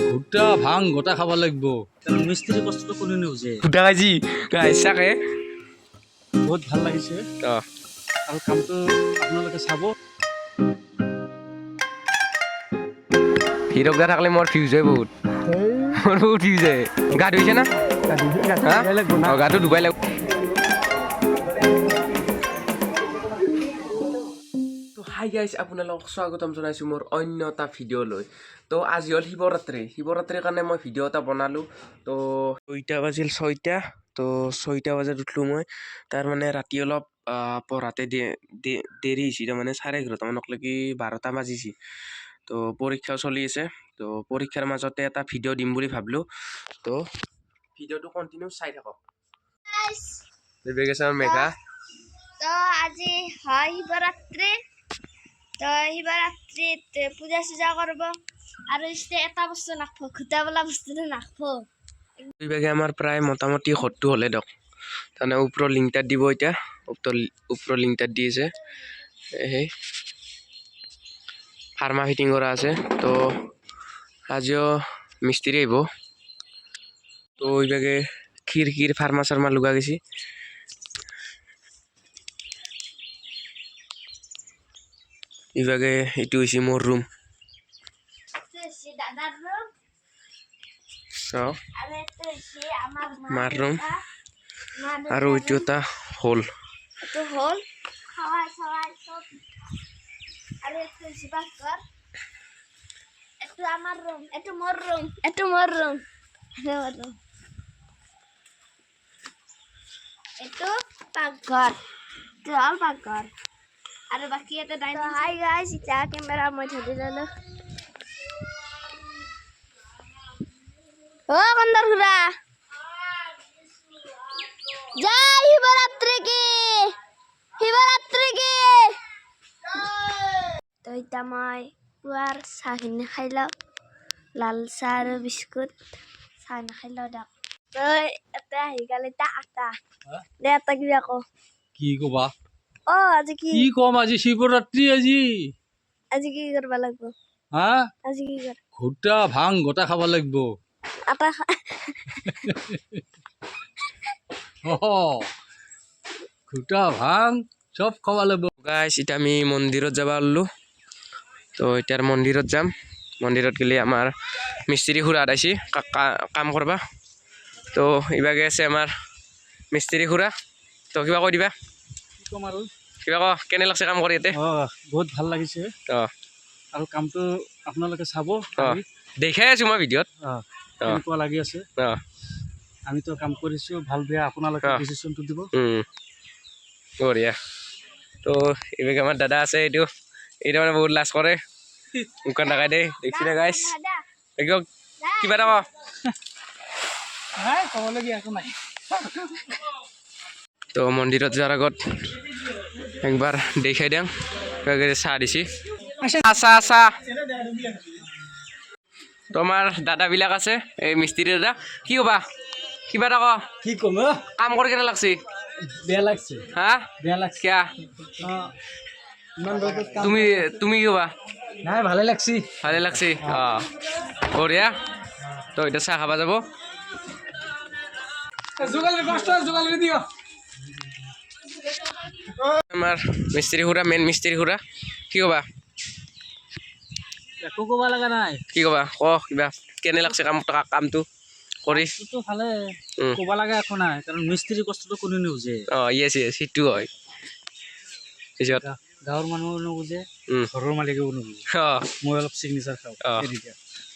ভুট্টা ভাং গোটা খাব লাগিব কাৰণ মিস্ত্ৰী বস্তুটো কোনো নুবুজে ভুটা কাজি গাইছাকে বহুত ভাল লাগিছে আৰু কামটো আপোনালোকে চাব হিৰক দা থাকলে মোৰ ফিউজ হয় বহুত ফিউজ হয় গা ধুইছে না গাটো ডুবাই লাগ হাই গাইজ আপোনালোকক স্বাগতম জনাইছোঁ মোৰ অন্য এটা ভিডিঅ'লৈ তো আজি হ'ল শিৱৰাত্ৰিৰ কাৰণে মই ভিডিঅ' এটা বনালোঁ তো 6টা বাজিল 6টা তো 6টা বজাত উঠলোঁ মই তাৰ মানে ৰাতি অলপ পঢ়াতে দেৰি হৈছে তাৰমানে 11:30 মানকলৈকে 12টা বাজিছে তো পৰীক্ষাও চলি আছে তো পৰীক্ষাৰ মাজতে এটা ভিডিঅ' দিম বুলি ভাবিলোঁ তো ভিডিঅ'টো কণ্টিনিউ চাই থাকক মেঘা তো আজি হয় শিৱৰাত্ৰি তো শিৱৰাত্ৰিত পূজা চূজা কৰিব আৰু এটা বস্তু নাখব ঘুটা বোলা বস্তুটো নাখব দুইভাগে আমাৰ প্ৰায় মোটামুটি 70 হ'লে দিয়ক তাৰমানে ওপৰৰ লিংকটাত দিব এতিয়া ওপৰৰ লিংকটাত দি আছে সেই ফাৰ্মা ফিটিং কৰা আছে তো আজিও মিস্ত্ৰী আহিব তো এইভাগে খিৰিকীৰ ফাৰ্মা চাৰ্মা লগা গৈছে এইভাগে এইটো হৈছে মোৰ ৰুম দাদাৰ ৰুম চাওঁ আৰু এইটো হৈছে আমাৰ মাৰ ৰুম আৰু এইটো এটা হ'ল এইটো হ'ল খাৱাই চাৱাই চব আৰু এইটো হৈছে পাকঘৰ এইটো আমাৰ ৰুম এইটো মোৰ ৰুম এইটো মোৰ ৰুম এইটো পাকঘৰ এইটো হ'ল পাকঘৰ আৰু বাকী এটা ডাইনিং হাই গাইজ এতিয়া কেমেৰা মই ধৰি ল'লোঁ অ কন্দৰ খুৰা জয় শিৱৰাত্ৰি কি তো এতিয়া মই পুৱাৰ চাহখিনি খাই লওঁ লাল চাহ আৰু বিস্কুট চাহ নাখাই লওঁ দিয়ক তই এটা আহি গ'ল এতিয়া আটা দে এটা কিবা কওঁ কি ক'বা আজি কি কম আজি শিৱৰাত্ৰি আজি কি কৰিব লাগিব হা আজি কি কৰ ভুট্টা ভাং গোটা খাব লাগিব আটা ভুট্টা ভাং চব খাব লাগিব গাইছ এতিয়া আমি মন্দিৰত যাব ওলালোঁ তো এতিয়া মন্দিৰত যাম মন্দিৰত গ'লে আমাৰ মিস্ত্ৰী খুড়াহঁত আহিছে কাম কৰবা তো ইভাগে আছে আমাৰ মিস্ত্ৰী খুড়া তো কিবা কৈ দিবা কি ক'ম আৰু কিবা ক কেনে লাগছে কাম কৰি ইয়াতে বহুত ভাল লাগিছে অঁ আৰু কামটো আপোনালোকে চাব অঁ দেখাই আছোঁ মই ভিডিঅ'ত কেনেকুৱা লাগি আছে অঁ আমিতো কাম কৰিছোঁ ভাল বেয়া আপোনালোকে ডিচিশ্যনটো দিব বঢ়িয়া তো এইভাগে আমাৰ দাদা আছে এইটো মানে বহুত লাজ কৰে মুখখন নাখাই দেই দেখিছিলে গাইছ দেখক কিবা এটা ক'বলগীয়া একো নাই তো মন্দিৰত যোৱাৰ আগত একবাৰ দেখাই দিওঁ চাহ দিছে চাহ তোমাৰ দাদাবিলাক আছে এই মিস্ত্ৰী দাদা কি ক'বা কিবা এটা কি ক'ম কাম কৰি কেনে লাগছে বেয়া লাগছে হা বেয়া লাগছে কিয়া তুমি কি ক'বা নাই ভালে লাগছে অঁ বঢ়িয়া তো এতিয়া চাহ খাব যাব আমাৰ মিস্ত্ৰী খুড়া মেইন মিস্ত্ৰী খুড়া কি ক'বা একো ক'ব লগা নাই কি ক'বা কিবা কেনে লাগছে কামটো কৰি ভালে ক'ব লগা একো নাই কাৰণ মিস্ত্ৰী কষ্টটো কোনো নুবুজে য়েছ সেইটো হয় পিছত গাঁৱৰ মানুহো নুবুজে ঘৰৰ মালিকেও নুবুজে মই অলপ চিগনেচাৰ খাওঁ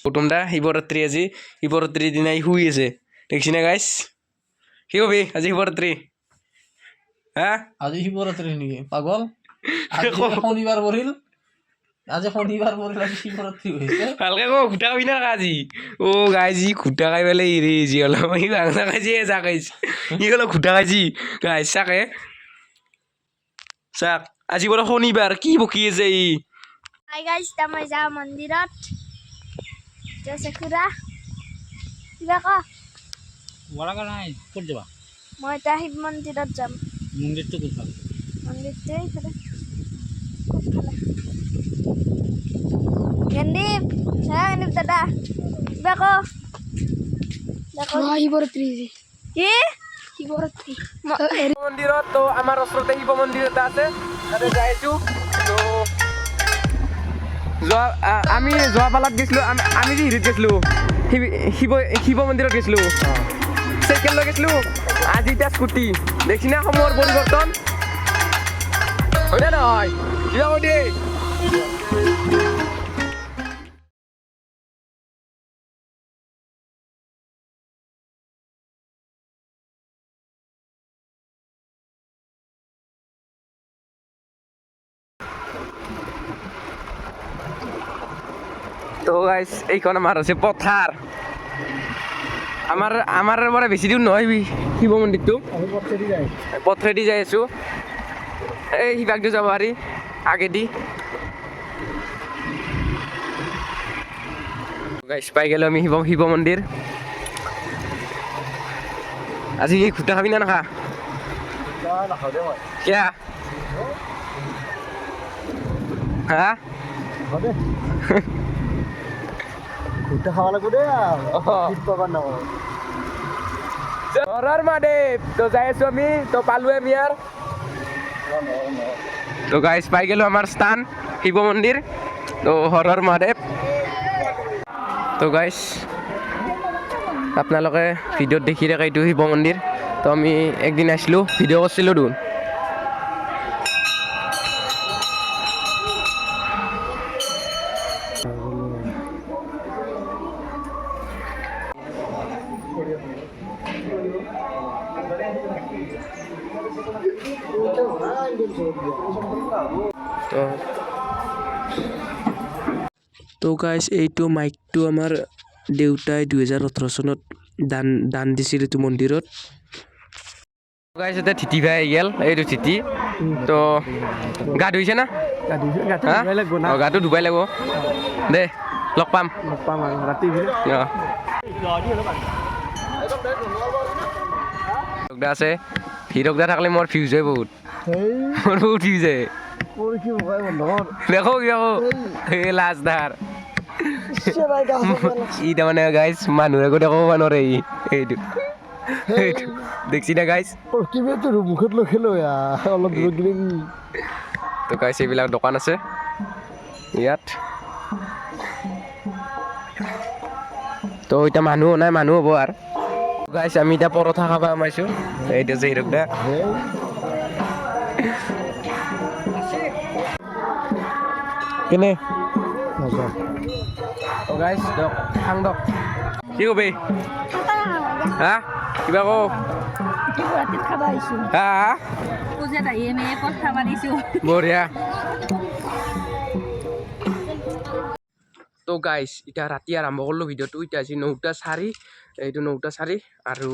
কুটুম দা শিৱৰাত্ৰিৰ দিনাই শুই আছে দেখিছি নে গাইছ কি কবি আজি শিৱৰাত্ৰি হা আজি শিৱৰাত্ৰি নেকি পাগল শনিবাৰ পৰিল আজি শিৱৰাত্ৰি হৈছে ভালকে ঘুটা খাবি না আজি গাইজি ঘুটা খাই পেলাই এৰি অলপ খাইছে ই অলপ ঘুটা খাইছি গাইজ চাকে চাক আজি বোলে শনিবাৰ কি বকি আছে হাই গাইজ এতিয়া মই যাওঁ মন্দিৰত খুৰা কিবা ক ক'ব লগা নাই ক'ত যাবা মই এতিয়া শিৱ মন্দিৰত যাম মন্দিৰটো ক'ত ভাল মন্দিৰটো এইফালে গেন্দীপ দাদা কিবা ক শিৱৰাত্ৰি কি শিৱৰাত্ৰি মন্দিৰত তো আমাৰ ওচৰতে শিৱ মন্দিৰ এটা আছে তাতে যাইছো তো আমি যোৱা পালাত গৈছিলোঁ আমি যে হেৰিত গৈছিলোঁ শিৱ মন্দিৰত গৈছিলোঁ চাইকেল লৈ গৈছিলোঁ আজি এতিয়া স্কুটি দেখছি না সময়ৰ পৰিৱৰ্তন হয়নে নহয় কিবা কৈ দেই তো গাইস এইখন আমাৰ আছে পথাৰ আমাৰ পৰা বেছি দূৰ নহয় শিৱ মন্দিৰটো পথৰেদি যাই আছোঁ এই শিৱাকটো যাব পাৰি আগেদি গাইস পাই গ'লো আমি শিৱ মন্দিৰ আজি এই খুটা খাবি না নাখা কিয়া হা খুটা খাব লাগব দে হৰৰ মহাদেৱ তো যাই আছো আমি তো পালোৱে আমি আৰ তো গাইস পাই গেলো আমাৰ স্থান শিৱ মন্দিৰ তো হৰৰ মহাদেৱ তো গাইস আপোনালোকে ভিডিঅ'ত দেখি থাকে এইটো শিৱ মন্দিৰ তো আমি একদিন আসলোঁ ভিডিঅ' কৰিছিলোঁ দেখোন তো গাইস এইটো মাইকটো আমাৰ দেউতাই 2018 চনত দান দিছিল এইটো মন্দিৰত গাইস এটা থিতি ভাই আহি গেল এইটো থিতি তো গা ধুইছে না গাটো ধুবাই লাগিব দে লগ পাম ৰাতি আছে হিৰকদা থাকলে মোৰ ফিউজ হয় বহুত মোৰ বহুত ফিউজ হয় দেখো এই লাজ ধাৰ ই তাৰমানে গাইজ মানুহে আকৌ দেখাব নোৱাৰে এইটো দেখছি না গাইজ মুখত লৈ খেলো অলপ তো গাইজ এইবিলাক দোকান আছে ইয়াত তো এতিয়া মানুহ নাই মানুহ হ'ব আৰু গাইজ আমি এতিয়া পৰঠা খাব আমাইছোঁ এইটো যে হিৰকদা কেনে গাইজ দক খাং দক কি কবি হা কিবা কওঁ হা বঢ়িয়া তো গাইজ এতিয়া ৰাতি আৰম্ভ কৰিলোঁ ভিডিঅ'টো এতিয়া আজি 9:04 এইটো 9:04 আৰু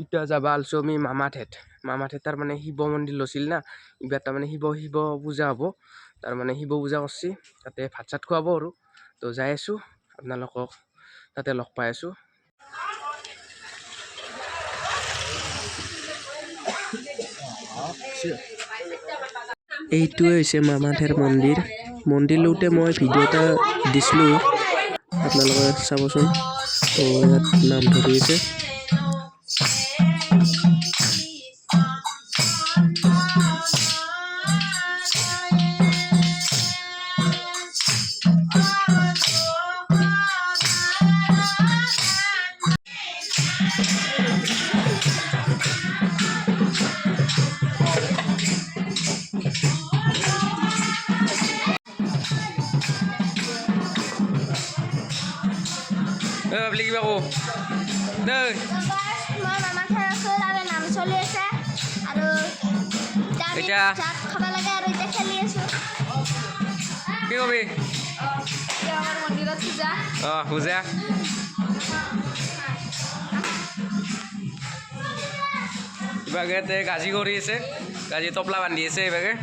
এতিয়া যাবা আলছোঁ আমি মামাঠেত তাৰমানে শিৱ মন্দিৰ লৈছিল না এইবাৰ তাৰমানে শিৱ পূজা হ'ব তাৰমানে শিৱ পূজা কৰিছে তাতে ভাত চাত খুৱাব আৰু তো যাই আছোঁ আপোনালোকক তাতে লগ পাই আছোঁ এইটোৱে হৈছে মামাঠেৰ মন্দিৰ লওঁতে মই ভিডিঅ' এটা দিছিলোঁ আপোনালোকে চাবচোন তো ইয়াত নাম ধৰি আছে beli kiba ko. Deh. মই মামাঠেৰ আছোঁ তাৰে নাম চলি আছে আৰু এতিয়া খাব লাগে আৰু এতিয়া খেলি আছোঁ কি কবি আমাৰ মন্দিৰত পূজা পূজা ইভাগে গাজি কৰি আছে গাজি তপলা বান্ধি আছে ইভাগে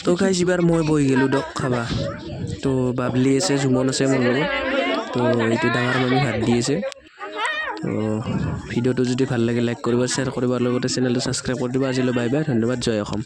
তো গাইজ এবাৰ মই বহি গ'লোঁ দক খাবা তো বাবলি আছে জুমন আছে মোৰ লগত তো এইটো ডাঙৰ মামী ভাত দি আছে তো ভিডিঅ'টো যদি ভাল লাগে লাইক কৰিব শ্বেয়াৰ কৰিব আৰু লগতে চেনেলটো ছাবস্ক্ৰাইব কৰি দিব আজিলৈ বাই বাই ধন্যবাদ জয় অসম